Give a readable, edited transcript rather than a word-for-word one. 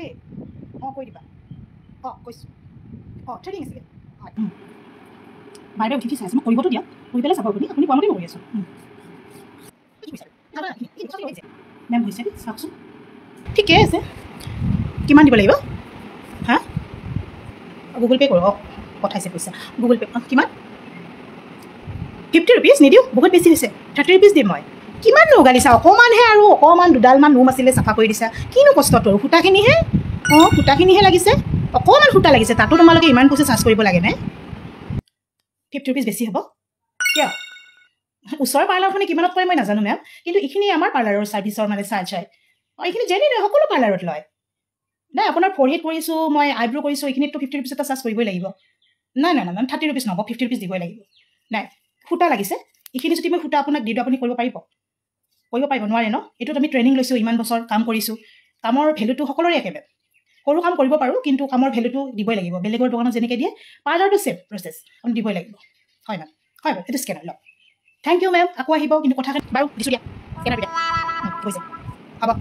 দেই অঁ কৈ দিবা অঁ কৈছোঁ অঁ থ্ৰেডিং আছিলে হয় বাইদেউ উঠি চাইছে মই কৰিবতো দিয়া কৰি পেলাই চাব আপুনি আপুনি কোৱা মতে কৰি আছোঁ মেম হৈছে চাওকচোন ঠিকে আছে কিমান দিব লাগিব হা গুগল পে' কৰোঁ অঁ পঠাইছে পইচা গুগল পে' অঁ কিমান 50 rupees নিদিওঁ বহুত বেছি দিছে 30 rupees দিম মই কিমান উগালিছা অকণমানহে আৰু অকণমান দুডালমান নোম আছিলে চাফা কৰি দিছা কিনো কষ্টটো আৰু সূতাখিনিহে অঁ সূতাখিনিহে লাগিছে অকণমান সূতা লাগিছে তাতো তোমালোকে ইমান পইচা চাৰ্জ কৰিব লাগে নে 50 rupees বেছি হ'ব কিয় ওচৰৰ পাৰ্লাৰখনে কিমানত কয় মই নাজানো মেম কিন্তু এইখিনি আমাৰ পাৰ্লাৰৰ ছাৰ্ভিচৰ মানে চাৰ্জ হয় অঁ এইখিনি জেনেৰেল সকলো পাৰ্লাৰত লয় নাই আপোনাৰ ফৰহেড কৰিছোঁ মই আইব্ৰ' কৰিছোঁ এইখিনিতো 50 rupees এটা চাৰ্জ কৰিবই লাগিব নাই নাই নাই মেম 30 rupees নহ'ব 50 rupees দিবই লাগিব নাই সূতা লাগিছে এইখিনি যদি মই সূতা আপোনাক দি দিওঁ আপুনি কৰিব পাৰিব নোৱাৰে ন এইটোত আমি ট্ৰেইনিং লৈছোঁ ইমান বছৰ কাম কৰিছোঁ কামৰ ভেলুটো সকলোৰে একেবাৰে সৰু কাম কৰিব পাৰোঁ কিন্তু কামৰ ভেলুটো দিবই লাগিব বেলেগৰ দোকানত যেনেকৈ দিয়ে পাৰ্লাৰটো ছেম প্ৰচেছ আপুনি দিবই লাগিব হয় মেম হয় মেম এইটো স্কেনাৰ লওক থেংক ইউ মেম আকৌ আহিব কিন্তু কথা বাৰু দিছোঁ দিয়া স্কেনাৰ দিয়া হৈছে হ'ব